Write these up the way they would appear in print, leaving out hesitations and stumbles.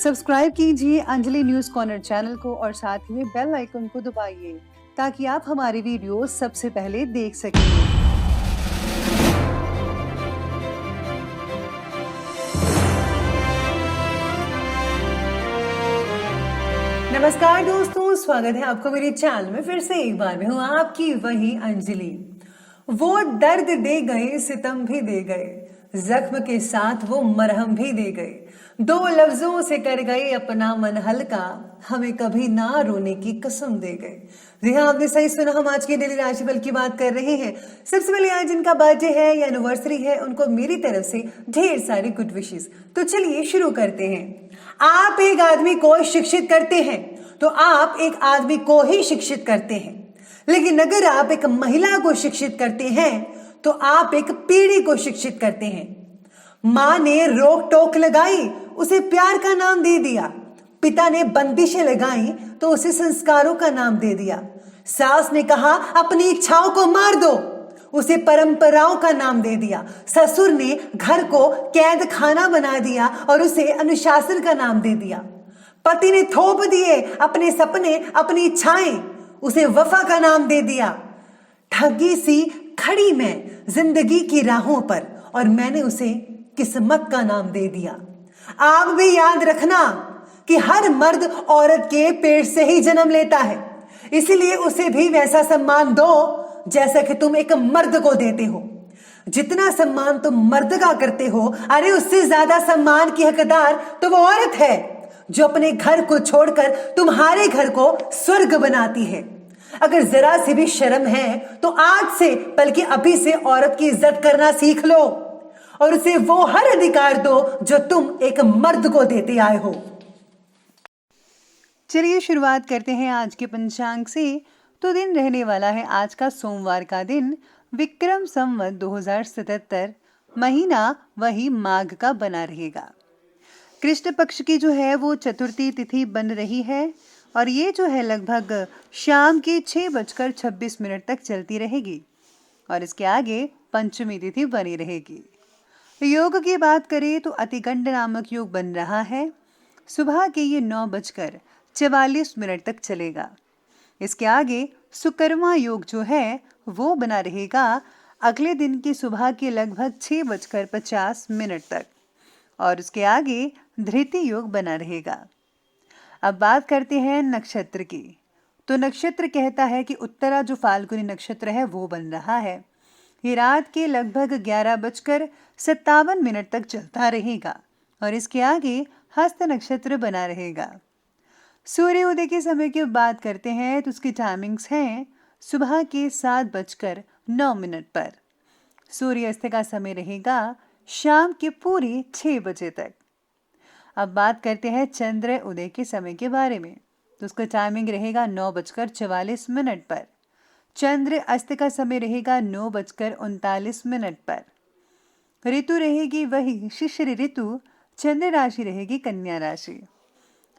Subscribe कीजिए Anjali news corner channel को और साथ ही में बेल आइकन को दबाइए ताकि आप हमारी वीडियो सबसे पहले देख सकें। नमस्कार दोस्तों, स्वागत है आपको मेरे चैनल में। फिर से एक बार मैं हूँ आपकी वही अंजलि। वो दर्द दे गए, सितम भी दे गए, जख्म के साथ वो मरहम भी दे गए, दो लफ्जों से कर गए अपना मन हल्का, हमें कभी ना रोने की कसम दे गए। जी हाँ, आपने सही सुना, हम आज के डेली राशिफल की बात कर रहे हैं। सबसे पहले आज जिनका बर्थडे है या एनिवर्सरी है उनको मेरी तरफ से ढेर सारी गुड विशेस। तो चलिए शुरू करते हैं। आप एक आदमी को शिक्षित करते हैं तो आप एक आदमी को ही शिक्षित करते हैं, लेकिन अगर आप एक महिला को शिक्षित करते हैं तो आप एक पीढ़ी को शिक्षित करते हैं। माँ ने रोक टोक लगाई, उसे प्यार का नाम दे दिया। पिता ने बंदिशें लगाई तो उसे संस्कारों का नाम दे दिया। सास ने कहा अपनी इच्छाओं को मार दो, उसे परंपराओं का नाम दे दिया। ससुर ने घर को कैद खाना बना दिया और उसे अनुशासन का नाम दे दिया। पति ने थोप दिए अपने सपने, अपनी इच्छाएं, उसे वफा का नाम दे दिया। ठगी सी खड़ी मैं जिंदगी की राहों पर और मैंने उसे किस्मत का नाम दे दिया। आप भी याद रखना कि हर मर्द औरत के पेट से ही जन्म लेता है, इसलिए उसे भी वैसा सम्मान दो जैसा कि तुम एक मर्द को देते हो। जितना सम्मान तुम मर्द का करते हो, अरे उससे ज्यादा सम्मान की हकदार तो वो औरत है जो अपने घर को छोड़कर तुम्हारे घर को स्वर्ग बनाती है। अगर जरा सी भी शर्म है तो आज से, बल्कि अभी से औरत की इज्जत करना सीख लो और उसे वो हर अधिकार दो जो तुम एक मर्द को देते आए हो। चलिए शुरुआत करते हैं आज के पंचांग से। तो दिन रहने वाला है आज का सोमवार का दिन, विक्रम संवत 2077, महीना वही माघ का बना रहेगा। कृष्ण पक्ष की जो है वो चतुर्थी तिथि बन रही है और ये जो है लगभग शाम के 6:26 तक चलती रहेगी और इसके आगे पंचमी तिथि बनी रहेगी। योग की बात करें तो अतिगंड नामक योग बन रहा है। सुबह के ये 9:44 तक चलेगा। इसके आगे सुकर्मा योग जो है वो बना रहेगा अगले दिन की सुबह के लगभग 6:50 तक और उसके आगे धृति योग बना रहेगा। अब बात करते हैं नक्षत्र की। तो नक्षत्र कहता है कि उत्तरा जो फाल्गुनी नक्षत्र है वो बन रहा है। ये रात के लगभग 11:57 तक चलता रहेगा और इसके आगे हस्त नक्षत्र बना रहेगा। सूर्य उदय के समय की बात करते हैं तो उसकी टाइमिंग्स हैं सुबह के 7:09 पर। सूर्यास्त का समय रहेगा शाम के पूरे 6 बजे तक। अब बात करते हैं चंद्र उदय के समय के बारे में। तो उसका टाइमिंग रहेगा 9:44 पर। चंद्र अस्त का समय रहेगा 9:39 पर। ऋतु रहेगी वही शिशिर ऋतु, चंद्र राशि रहेगी कन्या राशि।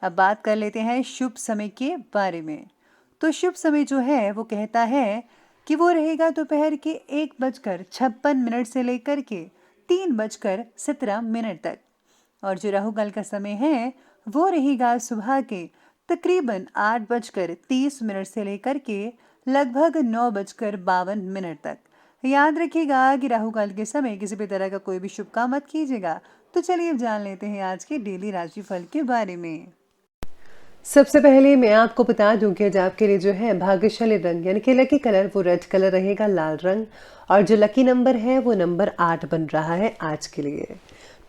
अब बात कर लेते हैं शुभ समय के बारे में। तो शुभ समय जो है वो कहता है कि वो रहेगा दोपहर के 1:56 से लेकर के 3:17 तक और जो राहुकाल का समय है वो रहेगा सुबह के तकरीबन 8:30 से लेकर के लगभग 9:52 तक। याद रखिएगा कि राहुकाल के समय किसी भी तरह का कोई भी शुभ काम मत कीजिएगा। तो चलिए अब जान लेते हैं आज के डेली राशिफल के बारे में। सबसे पहले मैं आपको बता दूं कि आज आपके लिए जो है भाग्यशाली रंग यानी कि लकी कलर वो रेड कलर रहेगा, लाल रंग, और जो लकी नंबर है वो नंबर 8 बन रहा है आज के लिए।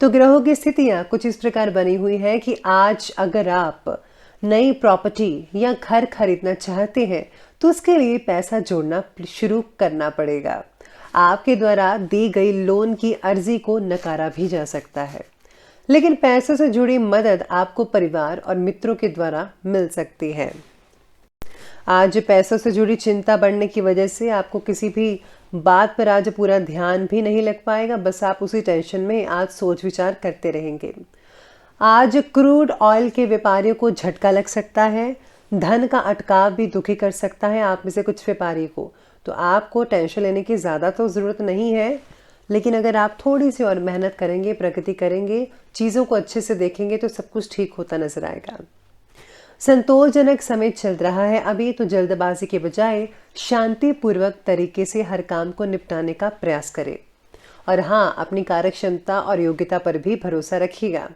तो ग्रहों की स्थितियां कुछ इस प्रकार बनी हुई है कि आज अगर आप नई प्रॉपर्टी या घर खरीदना चाहते हैं तो उसके लिए पैसा जोड़ना शुरू करना पड़ेगा। आपके द्वारा दी गई लोन की अर्जी को नकारा भी जा सकता है, लेकिन पैसों से जुड़ी मदद आपको परिवार और मित्रों के द्वारा मिल सकती है। आज पैसों से जुड़ी चिंता बढ़ने की वजह से आपको किसी भी बात पर आज पूरा ध्यान भी नहीं लग पाएगा, बस आप उसी टेंशन में आज सोच विचार करते रहेंगे। आज क्रूड ऑयल के व्यापारियों को झटका लग सकता है। धन का अटकाव भी दुखी कर सकता है आप में से कुछ व्यापारी को, तो आपको टेंशन लेने की ज़्यादा तो ज़रूरत नहीं है, लेकिन अगर आप थोड़ी सी और मेहनत करेंगे, प्रगति करेंगे, चीज़ों को अच्छे से देखेंगे तो सब कुछ ठीक होता नजर आएगा। संतोषजनक समय चल रहा है अभी, तो जल्दबाजी के बजाय शांतिपूर्वक तरीके से हर काम को निपटाने का प्रयास करें। और हाँ, अपनी कार्यक्षमता और योग्यता पर भी भरोसा रखिएगा।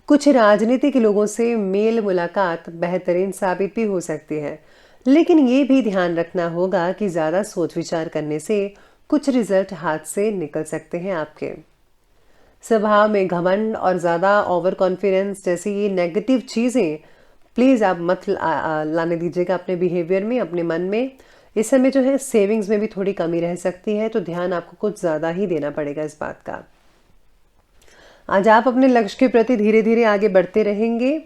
कुछ राजनीतिक लोगों से मेल मुलाकात बेहतरीन साबित भी हो सकती है, लेकिन ये भी ध्यान रखना होगा कि ज़्यादा सोच विचार करने से कुछ रिजल्ट हाथ से निकल सकते हैं आपके। स्वभाव में घमंड और ज़्यादा ओवर कॉन्फिडेंस जैसी ये नेगेटिव चीज़ें प्लीज़ आप मत लाने दीजिएगा अपने बिहेवियर में, अपने मन में। इस समय जो है सेविंग्स में भी थोड़ी कमी रह सकती है, तो ध्यान आपको कुछ ज़्यादा ही देना पड़ेगा इस बात का। आज आप अपने लक्ष्य के प्रति धीरे धीरे आगे बढ़ते रहेंगे।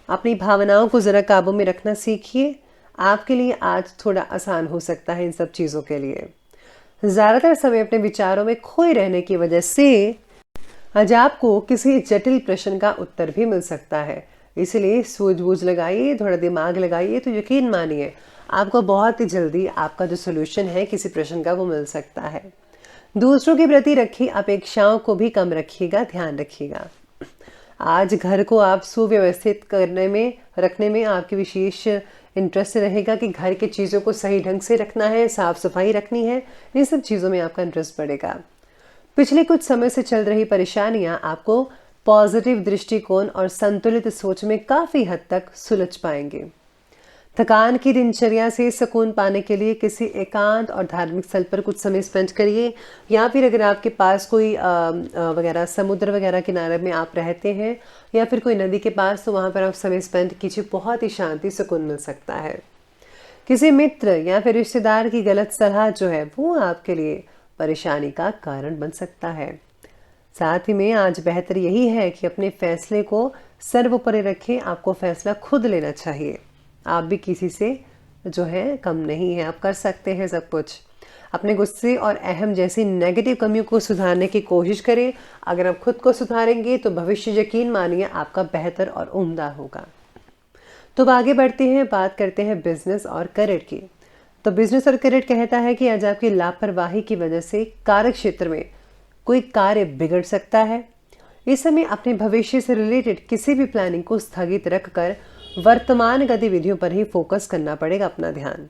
अपनी भावनाओं को ज़रा काबू में रखना सीखिए। आपके लिए आज थोड़ा आसान हो सकता है इन सब चीज़ों के लिए। ज़्यादातर समय अपने विचारों में खोए रहने की वजह से आज आपको किसी जटिल प्रश्न का उत्तर भी मिल सकता है, इसलिए सूझबूझ लगाइए, थोड़ा दिमाग लगाइए, तो यकीन मानिए आपको बहुत ही जल्दी आपका जो सोल्यूशन है किसी प्रश्न का वो मिल सकता है। दूसरों के प्रति रखी अपेक्षाओं को भी कम रखिएगा, ध्यान रखिएगा। आज घर को आप सुव्यवस्थित रखने में आपकी विशेष इंटरेस्ट रहेगा कि घर की चीज़ों को सही ढंग से रखना है, साफ सफाई रखनी है, इन सब चीज़ों में आपका इंटरेस्ट बढ़ेगा। पिछले कुछ समय से चल रही परेशानियां आपको पॉजिटिव दृष्टिकोण और संतुलित सोच में काफ़ी हद तक सुलझ पाएंगे। थकान की दिनचर्या से सुकून पाने के लिए किसी एकांत और धार्मिक स्थल पर कुछ समय स्पेंड करिए, या फिर अगर आपके पास कोई वगैरह समुद्र वगैरह किनारे में आप रहते हैं या फिर कोई नदी के पास, तो वहाँ पर आप समय स्पेंड कीजिए, बहुत ही शांति सुकून मिल सकता है। किसी मित्र या फिर रिश्तेदार की गलत सलाह जो है वो आपके लिए परेशानी का कारण बन सकता है। साथ ही में आज बेहतर यही है कि अपने फैसले को सर्वोपरि रखें। आपको फैसला खुद लेना चाहिए, आप भी किसी से जो है कम नहीं है, आप कर सकते हैं सब कुछ। अपने गुस्से और अहम जैसी नेगेटिव कमियों को सुधारने की कोशिश करें। अगर आप खुद को सुधारेंगे तो भविष्य यकीन मानिए आपका बेहतर और उम्दा होगा। तो अब आगे बढ़ते हैं, बात करते हैं बिजनेस और करियर की। तो बिजनेस और करियर कहता है कि आज आपकी लापरवाही की वजह से कार्य क्षेत्र में कोई कार्य बिगड़ सकता है। इस समय अपने भविष्य से रिलेटेड किसी भी प्लानिंग को स्थगित रखकर वर्तमान गतिविधियों पर ही फोकस करना पड़ेगा अपना ध्यान।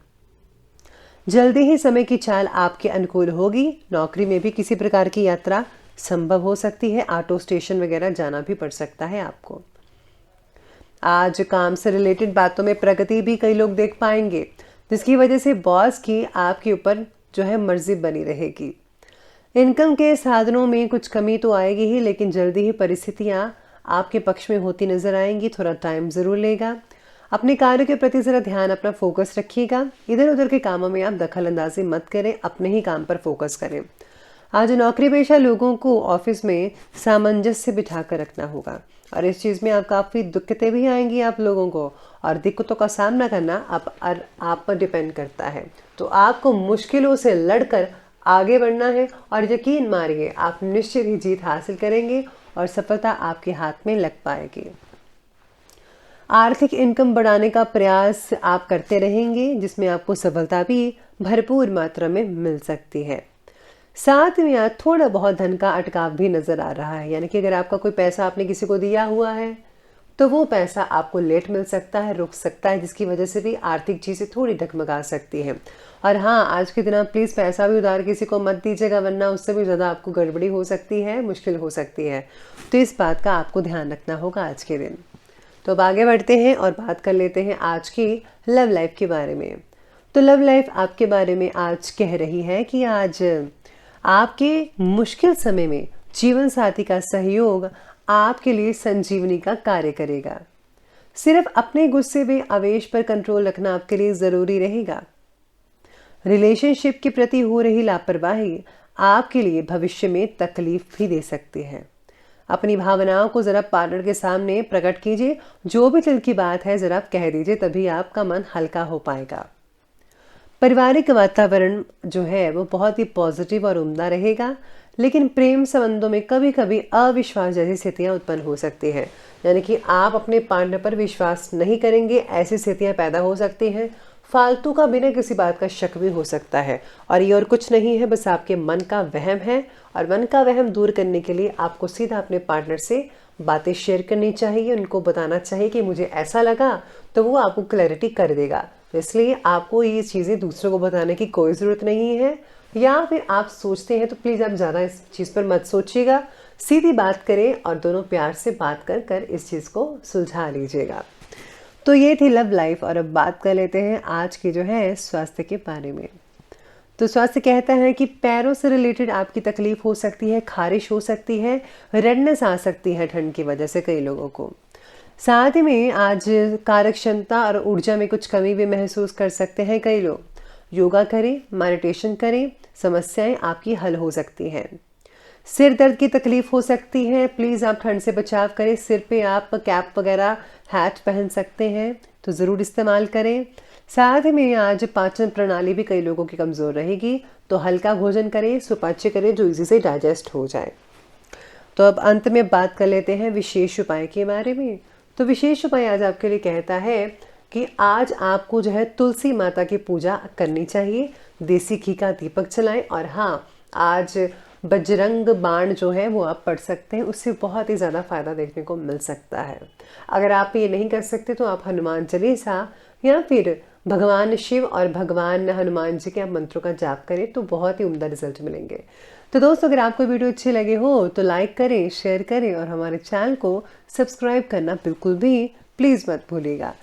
जल्दी ही समय की चाल आपके अनुकूल होगी। नौकरी में भी किसी प्रकार की यात्रा संभव हो सकती है, ऑटो स्टेशन वगैरह जाना भी पड़ सकता है आपको। आज काम से रिलेटेड बातों में प्रगति भी कई लोग देख पाएंगे, जिसकी वजह से बॉस की आपके ऊपर जो है मर्जी बनी रहेगी। इनकम के साधनों में कुछ कमी तो आएगी ही, लेकिन जल्दी ही परिस्थितियां आपके पक्ष में होती नजर आएंगी। थोड़ा टाइम जरूर लेगा। अपने कार्य के प्रति जरा ध्यान, अपना फोकस रखिएगा। इधर उधर के कामों में आप दखल अंदाजी मत करें, अपने ही काम पर फोकस करें। आज नौकरी पेशा लोगों को ऑफिस में सामंजस्य बिठा कर रखना होगा, और इस चीज़ में आप काफ़ी दिक्कतें भी आएंगी आप लोगों को, और दिक्कतों का सामना करना आप पर डिपेंड करता है। तो आपको मुश्किलों से लड़कर आगे बढ़ना है, और यकीन मानिए आप निश्चित ही जीत हासिल करेंगे और सफलता आपके हाथ में लग पाएगी। आर्थिक इनकम बढ़ाने का प्रयास आप करते रहेंगे, जिसमें आपको सफलता भी भरपूर मात्रा में मिल सकती है। साथ में आज थोड़ा बहुत धन का अटकाव भी नजर आ रहा है, यानी कि अगर आपका कोई पैसा आपने किसी को दिया हुआ है तो वो पैसा आपको लेट मिल सकता है, रुक सकता है, जिसकी वजह से भी आर्थिक चीज़ें थोड़ी डगमगा सकती हैं। और हाँ, आज के दिन आप प्लीज़ पैसा भी उधार किसी को मत दीजिएगा, वरना उससे भी ज़्यादा आपको गड़बड़ी हो सकती है, मुश्किल हो सकती है। तो इस बात का आपको ध्यान रखना होगा आज के दिन। तो अब आगे बढ़ते हैं और बात कर लेते हैं आज की लव लाइफ के बारे में। तो लव लाइफ आपके बारे में आज कह रही है कि आज आपके मुश्किल समय में जीवन साथी का सहयोग आपके लिए संजीवनी का कार्य करेगा। सिर्फ अपने गुस्से में आवेश पर कंट्रोल रखना आपके लिए जरूरी रहेगा। रिलेशनशिप के प्रति हो रही लापरवाही आपके लिए भविष्य में तकलीफ भी दे सकती है। अपनी भावनाओं को जरा पार्टनर के सामने प्रकट कीजिए, जो भी दिल की बात है जरा कह दीजिए, तभी आपका मन हल्का हो पाएगा। पारिवारिक वातावरण जो है वो बहुत ही पॉजिटिव और उम्दा रहेगा, लेकिन प्रेम संबंधों में कभी कभी अविश्वास जैसी स्थितियां उत्पन्न हो सकती हैं, यानी कि आप अपने पार्टनर पर विश्वास नहीं करेंगे, ऐसी स्थितियां पैदा हो सकती हैं। फालतू का बिना किसी बात का शक भी हो सकता है, और ये और कुछ नहीं है, बस आपके मन का वहम है। और मन का वहम दूर करने के लिए आपको सीधा अपने पार्टनर से बातें शेयर करनी चाहिए, उनको बताना चाहिए कि मुझे ऐसा लगा, तो वो आपको क्लैरिटी कर देगा। तो इसलिए आपको ये चीज़ें दूसरों को बताने की कोई ज़रूरत नहीं है, या फिर आप सोचते हैं तो प्लीज़ आप ज़्यादा इस चीज़ पर मत सोचिएगा, सीधी बात करें और दोनों प्यार से बात कर कर इस चीज़ को सुलझा लीजिएगा। तो ये थी लव लाइफ, और अब बात कर लेते हैं आज की जो है स्वास्थ्य के बारे में। तो स्वास्थ्य कहता है कि पैरों से रिलेटेड आपकी तकलीफ हो सकती है, खारिश हो सकती है, रेडनेस आ सकती है ठंड की वजह से कई लोगों को। साथ ही में आज कार्य क्षमता और ऊर्जा में कुछ कमी भी महसूस कर सकते हैं कई लोग। योगा करें, मेडिटेशन करें, समस्याएं आपकी हल हो सकती हैं। सिर दर्द की तकलीफ हो सकती है, प्लीज़ आप ठंड से बचाव करें। सिर पे आप कैप वगैरह हैट पहन सकते हैं, तो ज़रूर इस्तेमाल करें। साथ में आज पाचन प्रणाली भी कई लोगों की कमज़ोर रहेगी, तो हल्का भोजन करें, सुपाच्य करें जो इजी से डाइजेस्ट हो जाए। तो अब अंत में बात कर लेते हैं विशेष उपाय के बारे में। तो विशेष उपाय आज आपके लिए कहता है कि आज आपको जो है तुलसी माता की पूजा करनी चाहिए, देसी घी का दीपक जलाएं, और हाँ, आज बजरंग बाण जो है वो आप पढ़ सकते हैं, उससे बहुत ही ज़्यादा फ़ायदा देखने को मिल सकता है। अगर आप ये नहीं कर सकते तो आप हनुमान चालीसा या फिर भगवान शिव और भगवान हनुमान जी के आप मंत्रों का जाप करें, तो बहुत ही उम्दा रिजल्ट मिलेंगे। तो दोस्तों, अगर आपको वीडियो अच्छी लगे हो तो लाइक करें, शेयर करें, और हमारे चैनल को सब्सक्राइब करना बिल्कुल भी प्लीज़ मत भूलिएगा।